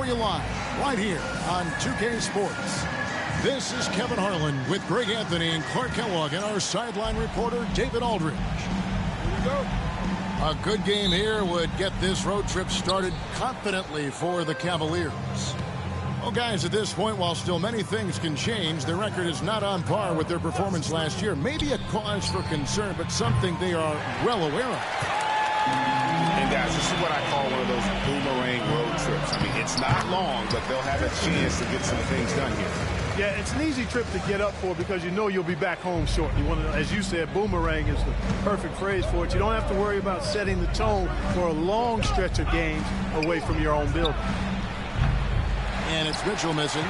for you live, right here on 2K Sports. This is Kevin Harlan with Greg Anthony and Clark Kellogg and our sideline reporter, David Aldridge. Here we go. A good game here would get this road trip started confidently for the Cavaliers. Well, guys, at this point, while still many things can change, their record is not on par with their performance last year. Maybe a cause for concern, but something they are well aware of. And, guys, this is what I call one of those boomerang road trips. I mean, it's not long, but they'll have a chance to get some things done here. Yeah, it's an easy trip to get up for because you know you'll be back home shortly. As you said, boomerang is the perfect phrase for it. You don't have to worry about setting the tone for a long stretch of games away from your own building. And it's Mitchell missing.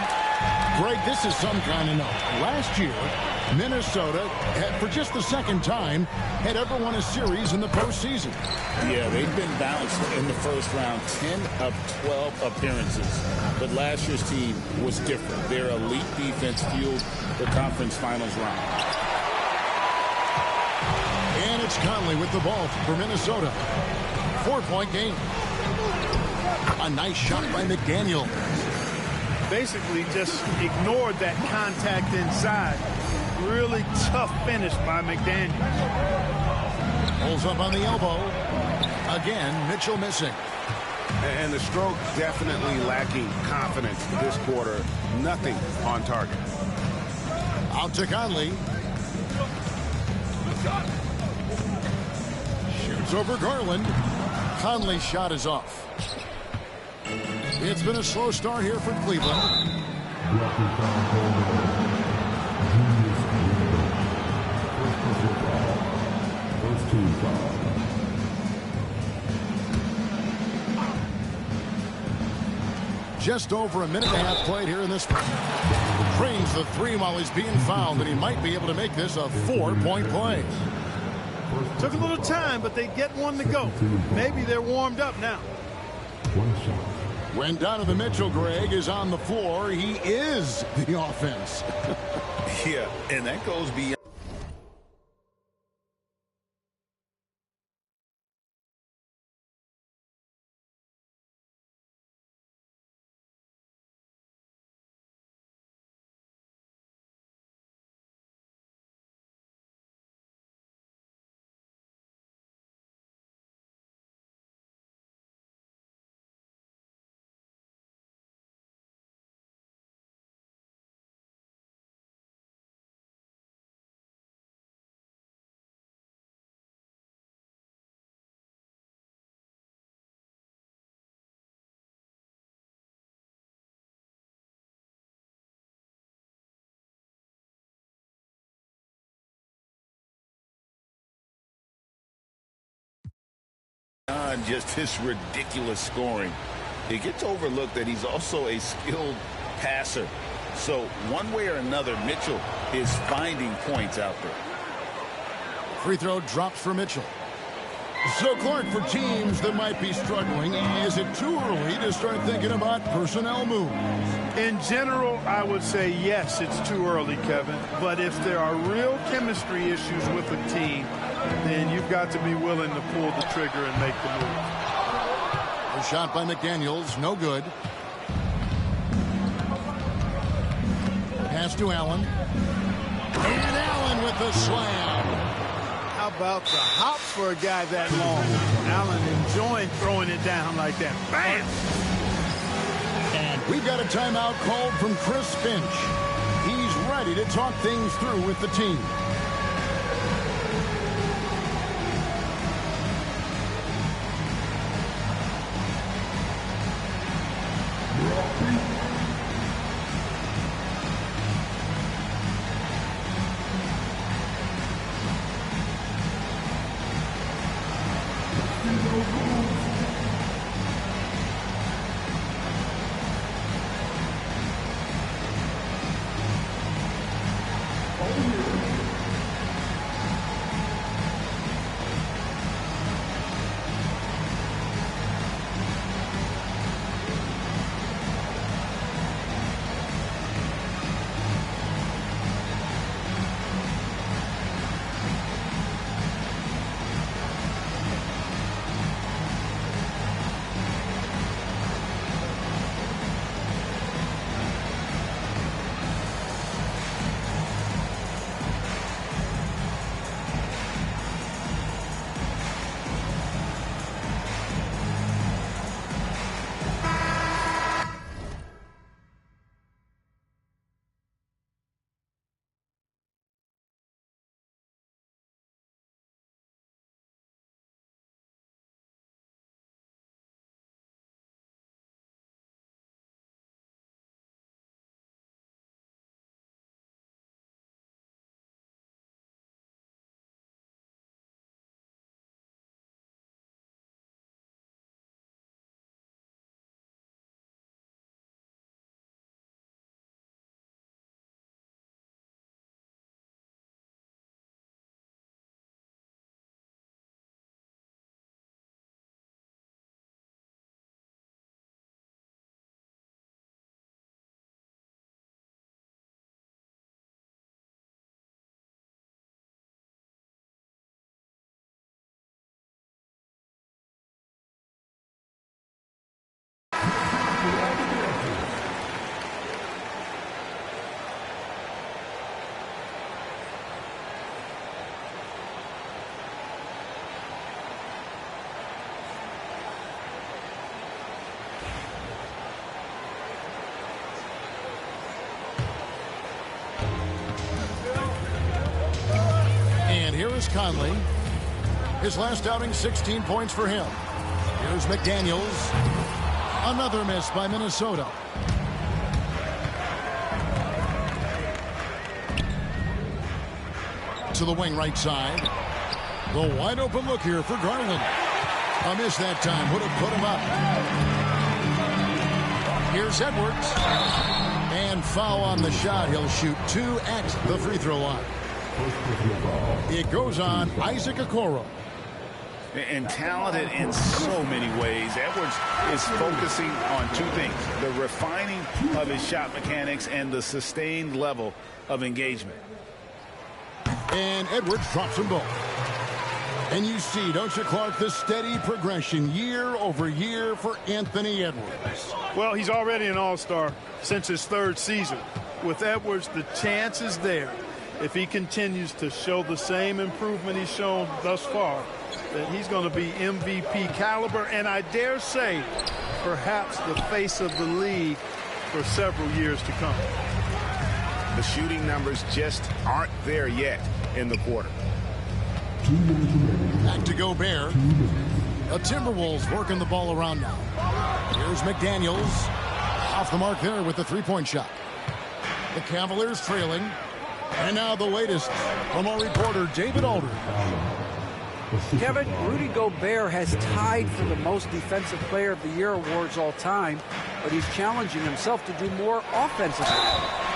Greg, this is some kind of note. Last year, Minnesota, for just the second time, had ever won a series in the postseason. Yeah, they've been bounced in the first round, 10 of 12 appearances. But last year's team was different. Their elite defense fueled the conference finals round. And it's Conley with the ball for Minnesota. 4-point game. A nice shot by McDaniel. Basically just ignored that contact inside. Really tough finish by McDaniel. Pulls up on the elbow. Again, Mitchell missing. And the stroke definitely lacking confidence this quarter. Nothing on target. Out to Conley. Shoots over Garland. Conley's shot is off. It's been a slow start here for Cleveland. Just over a minute and a half played here in this one. Trains the three while he's being fouled, and he might be able to make this a 4-point play. Took a little time, but they get one to go. Maybe they're warmed up now. When Donovan Mitchell, Greg, is on the floor, he is the offense. Yeah, and that goes beyond. Just his ridiculous scoring. It gets overlooked that he's also a skilled passer. So one way or another, Mitchell is finding points out there. Free throw drops for Mitchell. So, Clark, for teams that might be struggling, is it too early to start thinking about personnel moves? In general, I would say yes, it's too early, Kevin. But if there are real chemistry issues with the team, then you've got to be willing to pull the trigger and make the move. A shot by McDaniels, no good. Pass to Allen. And Allen with the slam. How about the hop for a guy that long? Allen enjoying throwing it down like that. Bam! And we've got a timeout called from Chris Finch. He's ready to talk things through with the team. is Conley. His last outing, 16 points for him. Here's McDaniels. Another miss by Minnesota. To the wing right side. The wide open look here for Garland. A miss that time. Would have put him up. Here's Edwards. And foul on the shot. He'll shoot 2 at the free throw line. It goes on Isaac Okoro. And talented in so many ways. Edwards is focusing on 2 things: the refining of his shot mechanics and the sustained level of engagement. And Edwards drops them both. And you see, don't you, Clark, the steady progression year over year for Anthony Edwards. Well, he's already an all-star since his 3rd season. With Edwards, the chance is there, if he continues to show the same improvement he's shown thus far, that he's going to be MVP caliber, and I dare say perhaps the face of the league for several years to come. The shooting numbers just aren't there yet in the quarter. Back to Gobert. The Timberwolves working the ball around now. Here's McDaniels. Off the mark there with the three-point shot. The Cavaliers trailing. And now the latest from our reporter, David Aldridge. Kevin, Rudy Gobert has tied for the most Defensive Player of the Year awards all time, but he's challenging himself to do more offensively.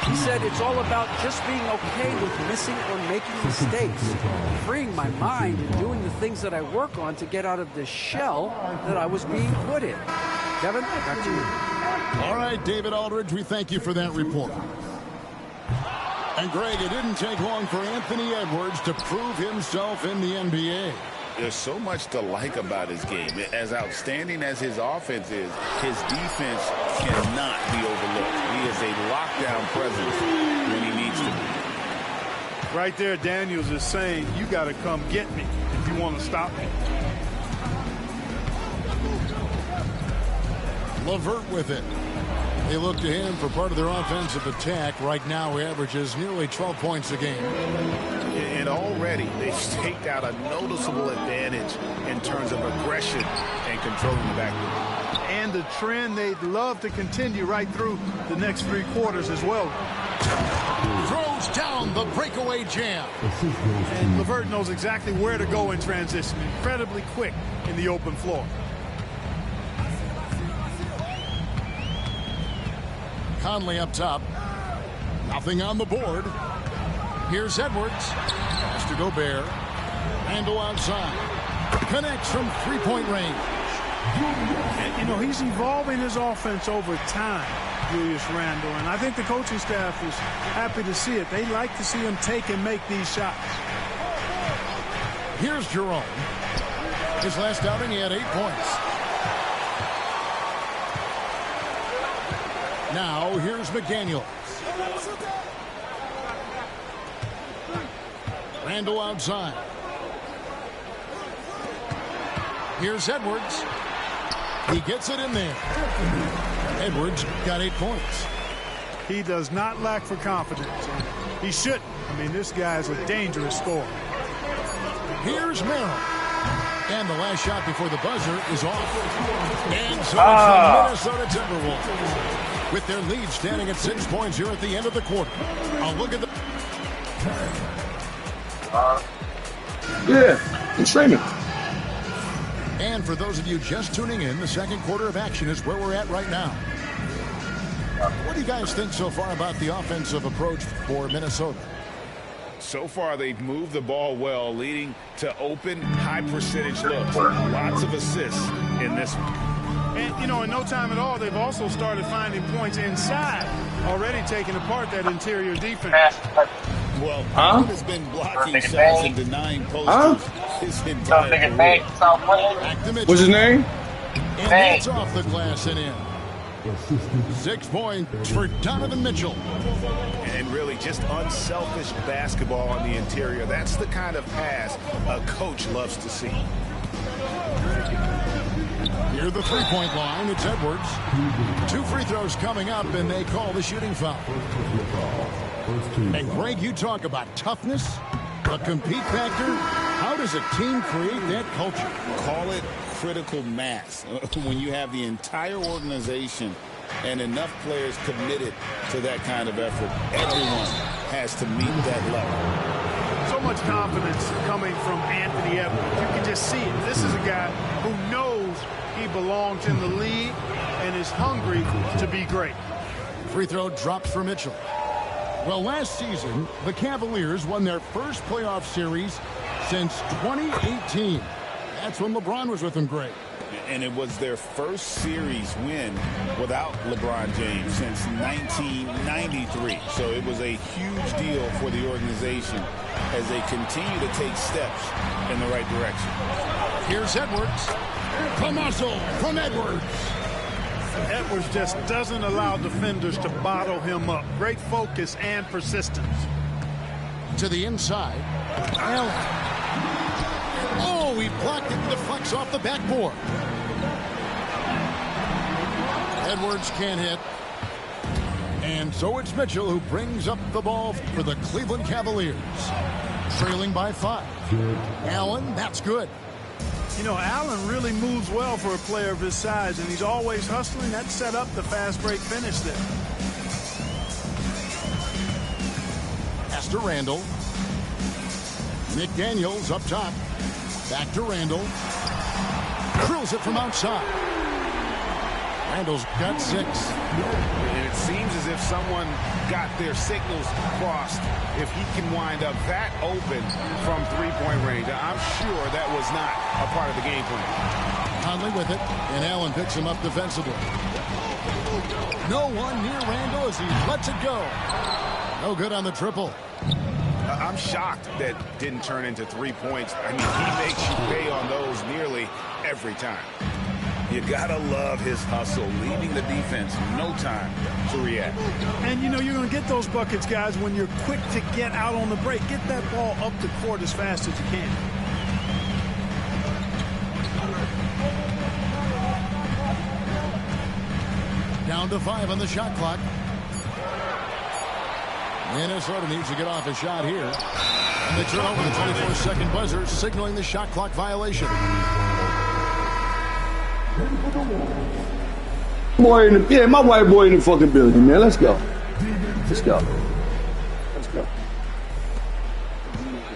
He said it's all about just being okay with missing or making mistakes, freeing my mind and doing the things that I work on to get out of the shell that I was being put in. Kevin, back to you. All right, David Aldridge, we thank you for that report. And Greg, it didn't take long for Anthony Edwards to prove himself in the NBA. There's so much to like about his game. As outstanding as his offense is, his defense cannot be overlooked. He is a lockdown presence when he needs to be. Right there, Daniels is saying, you got to come get me if you want to stop me. LeVert with it. They look to him for part of their offensive attack. Right now, he averages nearly 12 points a game. And already, they've staked out a noticeable advantage in terms of aggression and controlling the backcourt. And the trend they'd love to continue right through the next 3 quarters as well. Throws down the breakaway jam. And LeVert knows exactly where to go in transition. Incredibly quick in the open floor. Conley up top. Nothing on the board. Here's Edwards. Pass to Gobert. Randle outside. Connects from three-point range. And, you know, he's evolving his offense over time, Julius Randle. And I think the coaching staff is happy to see it. They like to see him take and make these shots. Here's Jerome. His last outing, he had 8 points. Now, here's McDaniels. Randle outside. Here's Edwards. He gets it in there. Edwards got 8 points. He does not lack for confidence. He shouldn't. I mean, this guy's a dangerous scorer. Here's Merrill. And the last shot before the buzzer is off. And so it's the Minnesota Timberwolves with their lead standing at 6 points here at the end of the quarter. I'll look at the... Yeah, I'm streaming. And for those of you just tuning in, the second quarter of action is where we're at right now. What do you guys think so far about the offensive approach for Minnesota? So far, they've moved the ball well, leading to open, high-percentage looks. Lots of assists in this one. And, you know, in no time at all, they've also started finding points inside, already taking apart that interior defense. Well, he has been blocking shots and denying posters his entire career. What's his name? And that's off the glass and in. 6 points for Donovan Mitchell. And really just unselfish basketball on the interior. That's the kind of pass a coach loves to see. Near the three-point line, it's Edwards. 2 free throws coming up, and they call the shooting foul. And Greg, you talk about toughness. The compete factor? How does a team create that culture? Call it critical mass. When you have the entire organization and enough players committed to that kind of effort, everyone has to meet that level. So much confidence coming from Anthony Edwards. You can just see it. This is a guy who knows he belongs in the league and is hungry to be great. Free throw drops for Mitchell. Well, last season, the Cavaliers won their first playoff series since 2018. That's when LeBron was with them great. And it was their first series win without LeBron James since 1993. So it was a huge deal for the organization as they continue to take steps in the right direction. Here's Edwards. The muscle from Edwards. Edwards just doesn't allow defenders to bottle him up. Great focus and persistence. To the inside. Allen. Oh, he blocked it and deflects off the backboard. Edwards can't hit. And so it's Mitchell who brings up the ball for the Cleveland Cavaliers. Trailing by 5. Allen, that's good. You know, Allen really moves well for a player of his size, and he's always hustling. That set up the fast break finish there. Pass to Randall. McDaniels up top. Back to Randall. Drills it from outside. Randall's got 6. And it seems as if someone got their signals crossed. If he can wind up that open from three-point range, I'm sure that was not a part of the game plan. Conley with it, and Allen picks him up defensively. No one near Randall as he lets it go. No good on the triple. I'm shocked that didn't turn into 3 points. I mean, he makes you pay on those nearly every time. You gotta love his hustle, leaving the defense no time to react. And, you know, you're going to get those buckets, guys, when you're quick to get out on the break. Get that ball up the court as fast as you can. Down to 5 on the shot clock. Minnesota needs to get off a shot here. And they turn over the 24-second buzzer, signaling the shot clock violation. Boy in the, yeah, my white boy in the fucking building, man. Let's go. Let's go. Let's go.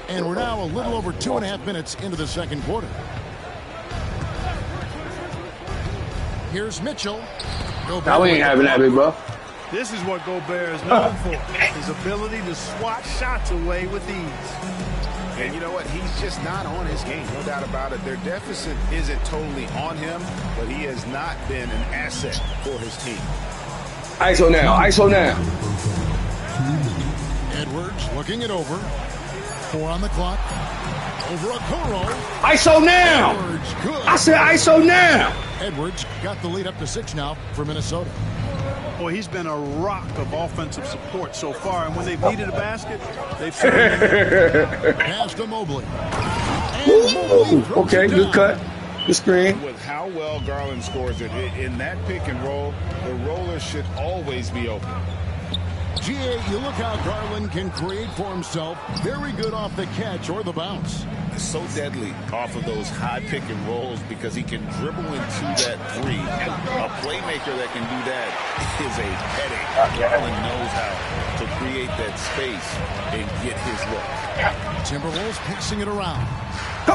And we're now a little over 2.5 minutes into the second quarter. Here's Mitchell. Now we ain't having that, big bro. This is what Gobert is known for, his ability to swat shots away with ease. And you know what? He's just not on his game, no doubt about it. Their deficit isn't totally on him, but he has not been an asset for his team. ISO now. ISO now. Edwards looking it over. 4 on the clock. Over Okoro. ISO now. Edwards, good. I said ISO now. Edwards got the lead up to 6 now for Minnesota. Boy, he's been a rock of offensive support so far, and when they've needed a basket, they've certainly Pass to Mobley. Ooh, okay, good cut. Good screen. With how well Garland scores it in that pick and roll, the roller should always be open. GA, you look how Garland can create for himself. Very good off the catch or the bounce. So deadly off of those high pick and rolls because he can dribble into that 3. A playmaker that can do that is a headache. Garland knows how to create that space and get his look. Timberwolves passing it around.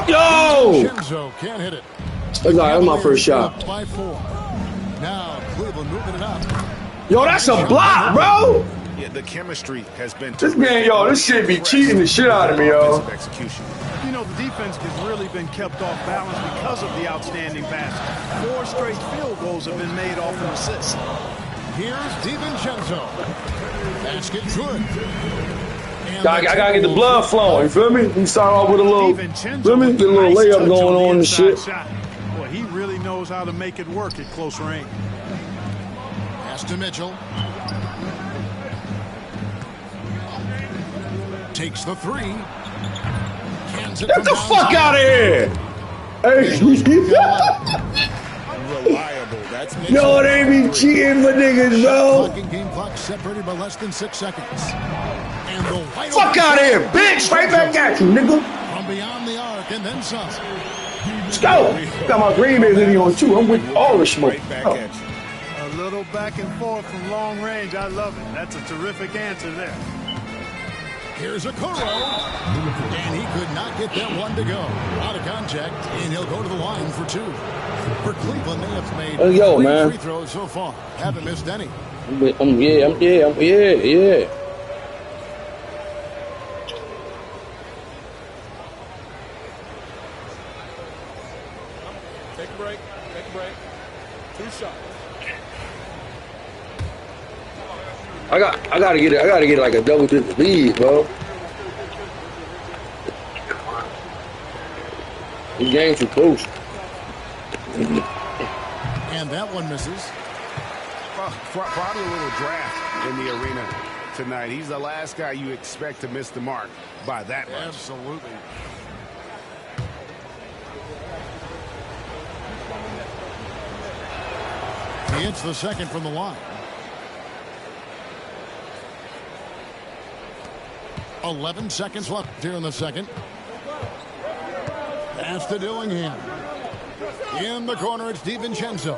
Yo! Shenzo can't hit it. That's all right, that's my first shot. By 4. Now Cleveland moving it up. Yo, that's a block, bro. Yeah, the chemistry has been This man, yo, this shit be cheating the shit out of me, yo. Execution. You know, the defense has really been kept off balance because of the outstanding pass. 4 straight field goals have been made off an assist. Here's DiVincenzo. Basket good. I gotta get the blood flowing, you feel me? You start off with a little, feel me? Get a little Nice layup touch going on the and shit. inside shot. Boy, he really knows how to make it work at close range. Pass to Mitchell. Takes the 3. Get the fuck out of here! Hey. Reliable. Yo, they be cheating for niggas, bro. Game clock separated by less than 6 seconds. And the Fuck out of here, bitch! Right back at you, nigga. From beyond the arc and then some. Let's go. Got my Green Bay hoodie on too. I'm with all the smoke. Right back at you. A little back and forth from long range. I love it. That's a terrific answer there. Here's a Okoro, and he could not get that one to go. Out of contact, and he'll go to the line for 2. For Cleveland, they have made 3 free throws so far. Haven't missed any. Yeah. Take a break. 2 shots. I gotta get like a double-digit lead, bro. This game's too close. And that one misses. Probably a little draft in the arena tonight. He's the last guy you expect to miss the mark by that much. Absolutely. He hits the second from the line. 11 seconds left here in the second. Pass to Dillingham. In the corner, it's DiVincenzo.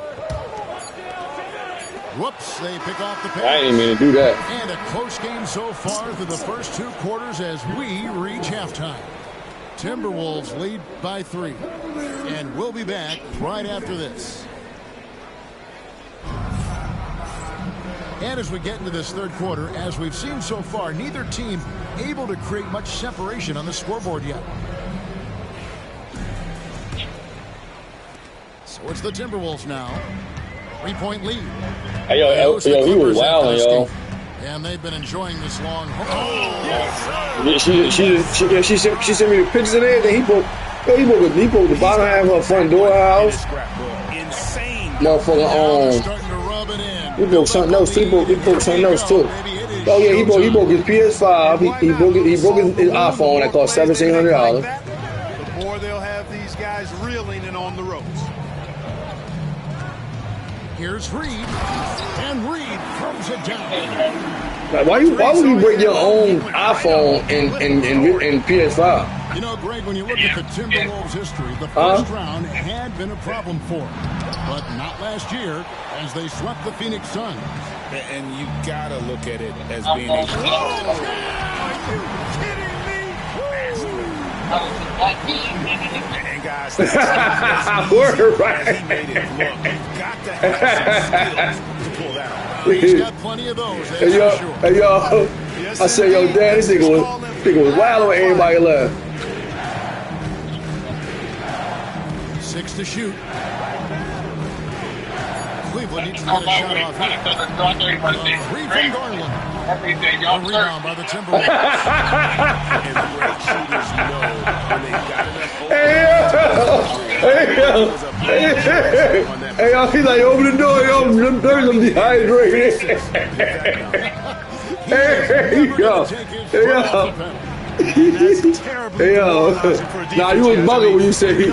Whoops, they pick off the pass. I didn't mean to do that. And a close game so far through the first 2 quarters as we reach halftime. Timberwolves lead by 3. And we'll be back right after this. And as we get into this third quarter, as we've seen so far, neither team able to create much separation on the scoreboard yet. So it's the Timberwolves now. 3-point lead. Hey, yo, he was wilding, y'all. And they've been enjoying this long. She sent me the pictures of everything. He broke the bottom half of her front door house. Motherfucker, he broke something else. He broke something else too. Oh yeah, he broke his PS5. He broke his iPhone that cost $1,700. The more they'll have these guys reeling and on the ropes. Here's Reed, and Reed throws it down. Like, why would you break your own iPhone and PS5? You know, Greg, when you look at the Timberwolves' history, the first round had been a problem for them, but not last year as they swept the Phoenix Suns. And you gotta look at it as being a... Are you kidding me? And guys, We're right. he made it look. You've got to have some skills to pull that off. He's got plenty of those, that's for sure. Hey, yo, I say, yo, Dad, this nigga was wild when everybody left. 6 to shoot. Cleveland needs to get a shot off here. 3 from Garland. A rebound by the Timberwolves. And great shooters know when they've got enough Hey, yo, he's like, open the door, yo, I'm dehydrated. Hey, yo. Nah, you was bugging when you say he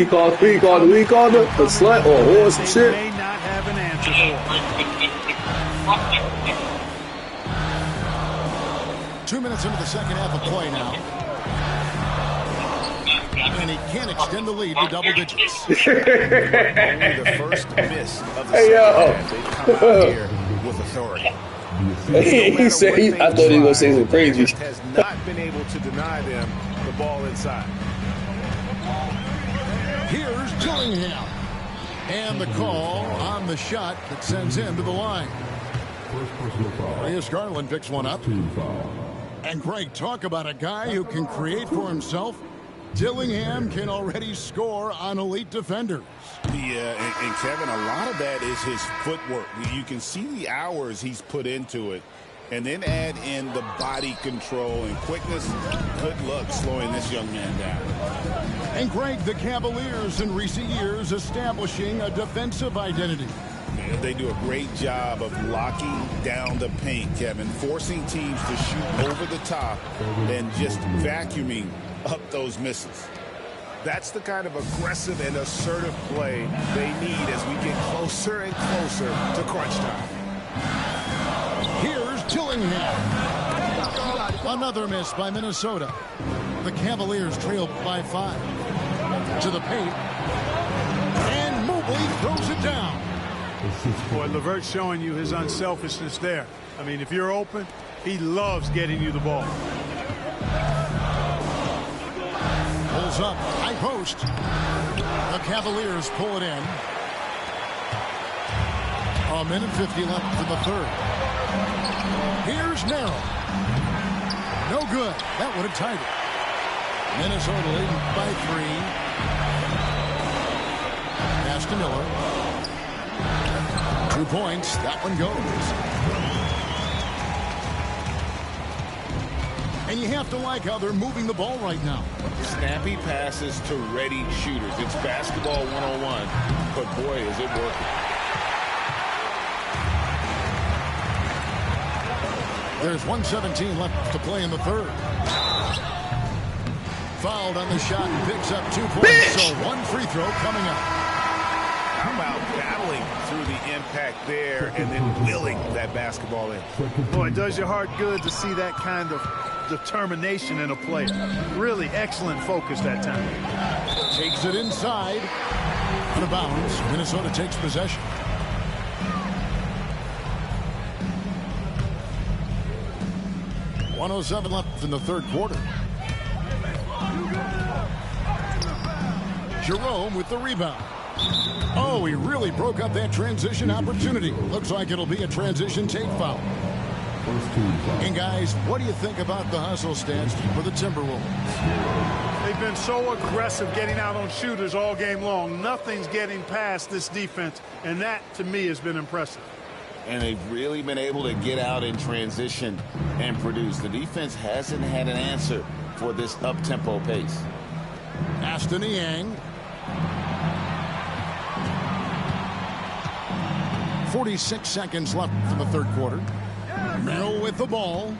called the slut or whore or some shit. May not have an answer for. 2 minutes into the second half of play now. And he can't extend the lead to double digits. only the first miss of the second half. They come out here with authority. He said, I thought he was going to say some crazy. Has not been able to deny them the ball inside. Here's Dillingham. And the call on the shot that sends him to the line. Darius Garland picks one up. And Greg, talk about a guy who can create for himself. Dillingham can already score on elite defenders. Yeah, and Kevin, a lot of that is his footwork. You can see the hours he's put into it. And then add in the body control and quickness. Good luck slowing this young man down. And Greg, the Cavaliers in recent years establishing a defensive identity. Yeah, they do a great job of locking down the paint, Kevin, forcing teams to shoot over the top and just vacuuming up those misses. That's the kind of aggressive and assertive play they need as we get closer and closer to crunch time. Here's Dillingham. Another miss by Minnesota. The Cavaliers trail by 5. To the paint. And Mobley throws it down. Boy, LeVert's showing you his unselfishness there. I mean, if you're open, he loves getting you the ball. Pulls up, high post. The Cavaliers pull it in. 1:50 left in the third. Here's Merrill. No good. That would have tied it. Minnesota leading by 3. Pass to Miller. 2 points. That one goes. And you have to like how they're moving the ball right now. Snappy passes to ready shooters. It's basketball 101, but boy, is it working. There's 1:17 left to play in the third. Fouled on the shot and picks up 2 points. So 1 free throw coming up. How about battling through the impact there and then willing that basketball in? Boy, it does your heart good to see that kind of determination in a player. Really excellent focus that time. Takes it inside. Out of bounds. Minnesota takes possession. .107 left in the third quarter. Jerome with the rebound. Oh, he really broke up that transition opportunity. Looks like it'll be a transition take foul. And guys, what do you think about the hustle stance for the Timberwolves? They've been so aggressive getting out on shooters all game long. Nothing's getting past this defense, and that, to me, has been impressive. And they've really been able to get out in transition and produce. The defense hasn't had an answer for this up-tempo pace. Aston Niang. 46 seconds left in the third quarter. Merrill with the ball.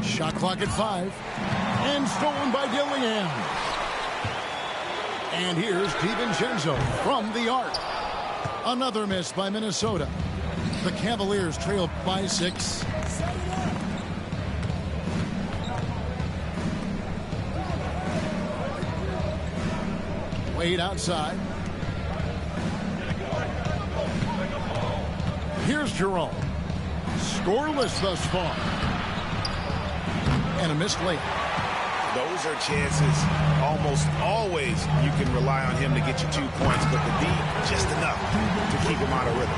Shot clock at 5. And stolen by Dillingham. And here's DiVincenzo from the arc. Another miss by Minnesota. The Cavaliers trail by 6. Wade outside. Here's Jerome. Scoreless thus far. And a missed layup. Those are chances almost always you can rely on him to get you 2 points, but the D just enough to keep him out of rhythm.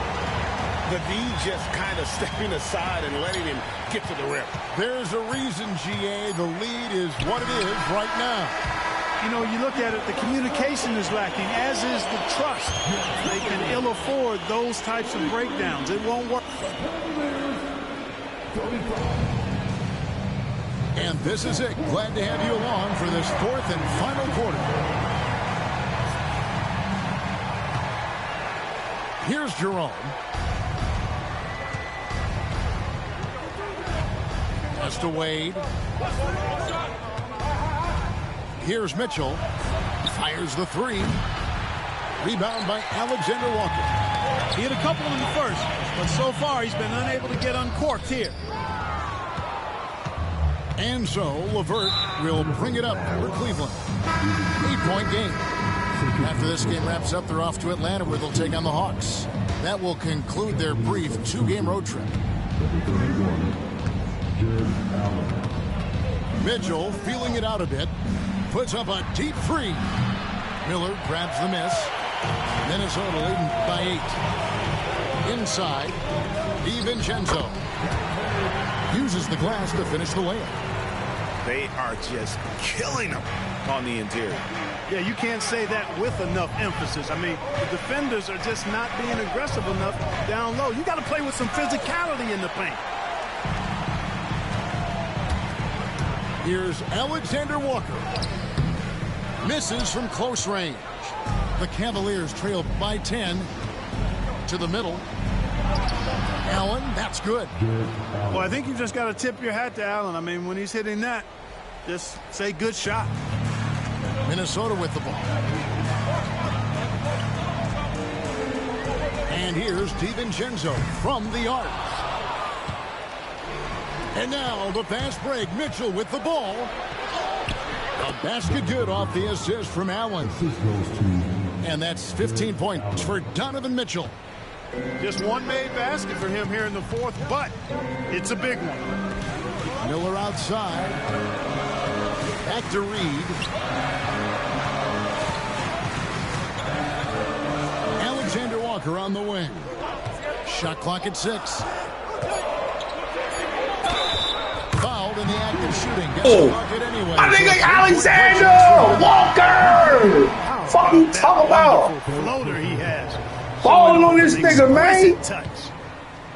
The D just kind of stepping aside and letting him get to the rim. There's a reason, GA, the lead is what it is right now. You know, you look at it, the communication is lacking, as is the trust. They can ill afford those types of breakdowns. It won't work. And this is it. Glad to have you along for this fourth and final quarter. Here's Jerome. Pass to Wade. Here's Mitchell. Fires the 3. Rebound by Alexander Walker. He hit a couple in the first, but so far he's been unable to get uncorked here. And so LeVert will bring it up for Cleveland. 8-point game. After this game wraps up, they're off to Atlanta where they'll take on the Hawks. That will conclude their brief 2-game road trip. Mitchell feeling it out a bit. Puts up a deep 3. Miller grabs the miss. Minnesota leading by 8. Inside, DiVincenzo uses the glass to finish the layup. They are just killing them on the interior. Yeah, you can't say that with enough emphasis. I mean, the defenders are just not being aggressive enough down low. You got to play with some physicality in the paint. Here's Alexander Walker. Misses from close range. The Cavaliers trail by 10 to the middle. Allen, that's good. Well, I think you just got to tip your hat to Allen. I mean, when he's hitting that, just say good shot. Minnesota with the ball. And here's DiVincenzo from the arc. And now the fast break. Mitchell with the ball. A basket good off the assist from Allen. And that's 15 points for Donovan Mitchell. Just one made basket for him here in the fourth, but it's a big one. Miller outside. Back to Reed. Alexander Walker on the wing. Shot clock at 6. Fouled in the act of shooting. Gets the bucket anyway. I think like Alexander Walker. Fuck you talk about? Floater he has. Balling on this nigga, man. Touch.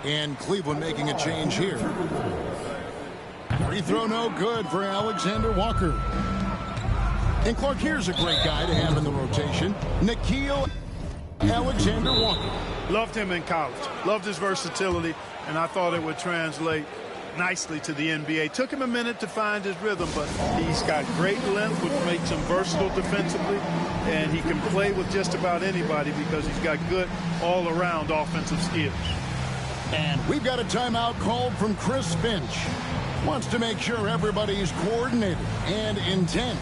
And Cleveland making a change here. Free throw no good for Alexander Walker. And Clark, here's a great guy to have in the rotation. Nickeil Alexander Walker. Loved him in college. Loved his versatility, and I thought it would translate nicely to the NBA. Took him a minute to find his rhythm, but he's got great length, which makes him versatile defensively, and he can play with just about anybody because he's got good all-around offensive skills. And we've got a timeout called from Chris Finch. Wants to make sure everybody's coordinated and intent.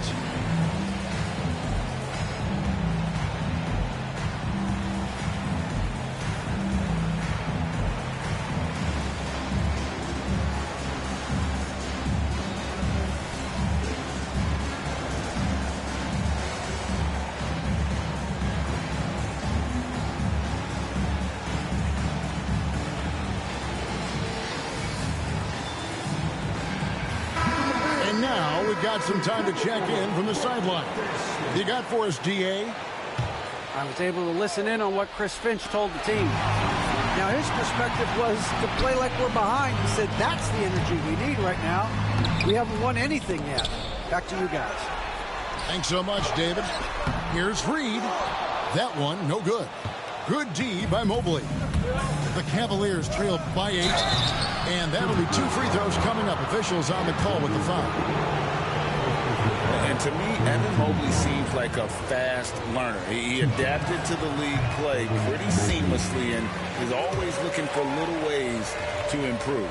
Got some time to check in from the sideline. You got for us, DA? I was able to listen in on what Chris Finch told the team. Now, his perspective was to play like we're behind. He said, that's the energy we need right now. We haven't won anything yet. Back to you guys. Thanks so much, David. Here's Reed. That one, no good. Good D by Mobley. The Cavaliers trail by 8. And that'll be 2 free throws coming up. Officials on the call with the foul. And to me, Evan Mobley seems like a fast learner. He adapted to the league play pretty seamlessly and is always looking for little ways to improve.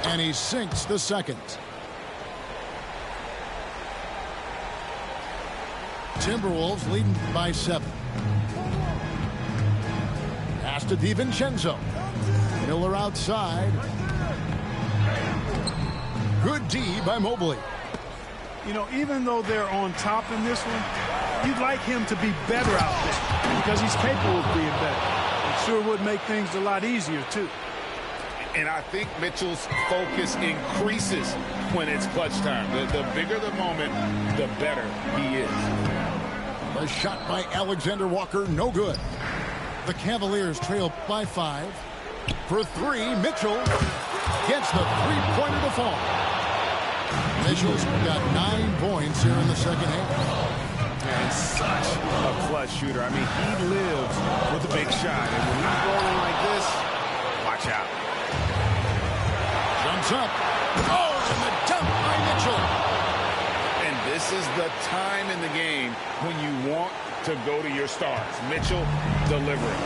And he sinks the second. Timberwolves leading by 7. Pass to DiVincenzo. Miller outside. Good D by Mobley. You know, even though they're on top in this one, you'd like him to be better out there because he's capable of being better. It sure would make things a lot easier, too. And I think Mitchell's focus increases when it's clutch time. The bigger the moment, the better he is. A shot by Alexander Walker, no good. The Cavaliers trail by 5. For 3, Mitchell gets the three-pointer to fall. Mitchell's got 9 points here in the second half. And such a clutch shooter. I mean, he lives with a big shot. And when he's rolling like this, watch out. Jumps up. Oh, and the dunk by Mitchell. And this is the time in the game when you want to go to your stars. Mitchell delivering.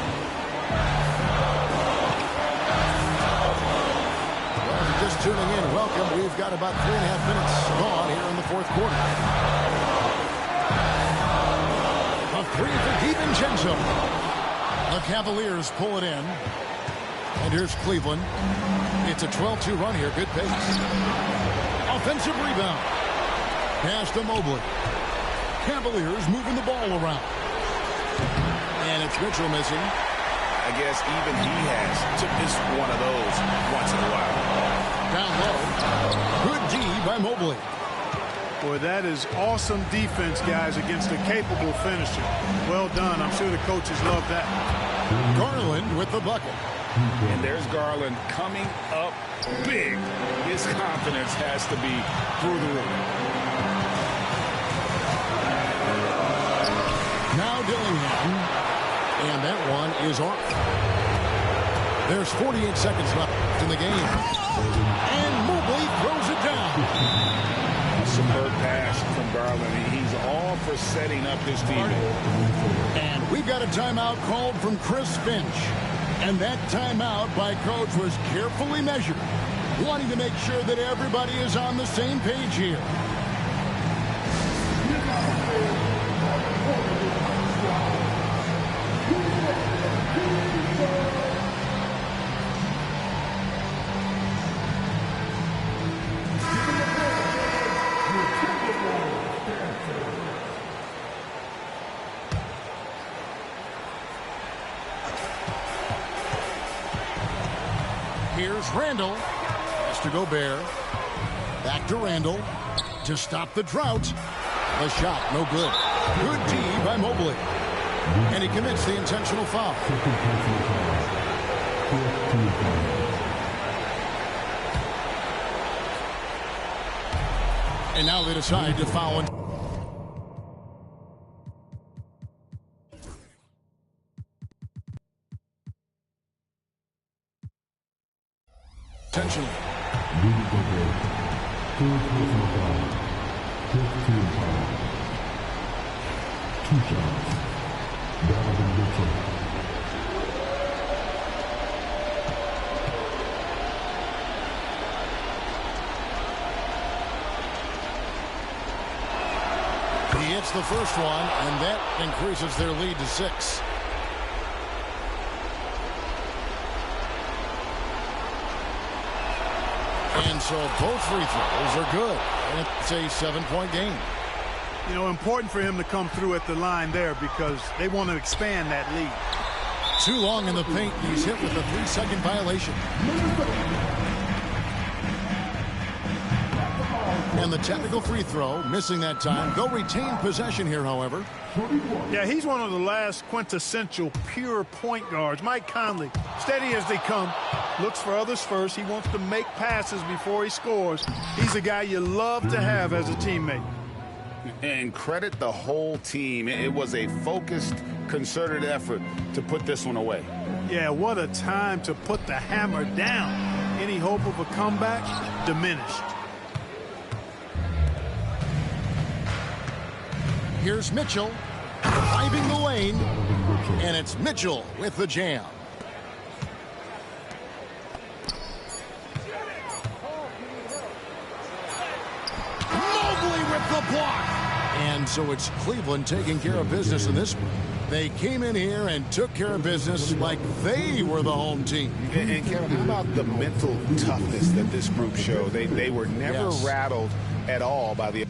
Just tuning in, welcome. We've got about 3.5 minutes gone here in the fourth quarter. A 3 for DiVincenzo. The Cavaliers pull it in. And here's Cleveland. It's a 12-2 run here. Good pace. Offensive rebound. Pass to Mobley. Cavaliers moving the ball around. And it's Mitchell missing. I guess even he has to miss one of those once in a while. Down low. Good D by Mobley. Boy, that is awesome defense, guys, against a capable finisher. Well done. I'm sure the coaches love that. Garland with the bucket. And there's Garland coming up big. His confidence has to be through the roof. Now Dillingham. And that one is off. There's 48 seconds left in the game. And Mobley throws it down. Superb pass from Garland. He's all for setting up his teammate. And we've got a timeout called from Chris Finch. And that timeout by Coach was carefully measured, wanting to make sure that everybody is on the same page here. Here's Randall. Has to Gobert. Back to Randall to stop the drought. The shot, no good. Good D by Mobley. And he commits the intentional foul. And now they decide to foul him. Intentionally. Two shots. Donovan Mitchell. He hits the first one, and that increases their lead to 6. And so both free throws are good. And it's a 7-point game. You know, important for him to come through at the line there because they want to expand that lead. Too long in the paint. He's hit with a 3-second violation. And the technical free throw, missing that time. They'll retain possession here, however. Yeah, he's one of the last quintessential pure point guards. Mike Conley, steady as they come, looks for others first. He wants to make passes before he scores. He's a guy you love to have as a teammate. And credit the whole team. It was a focused, concerted effort to put this one away. Yeah, what a time to put the hammer down. Any hope of a comeback diminished. Here's Mitchell driving the lane, and it's Mitchell with the jam. Mobley with the block. And so it's Cleveland taking care of business in this one. They came in here and took care of business like they were the home team. And Kevin, how about the mental toughness that this group showed? They were never rattled at all by the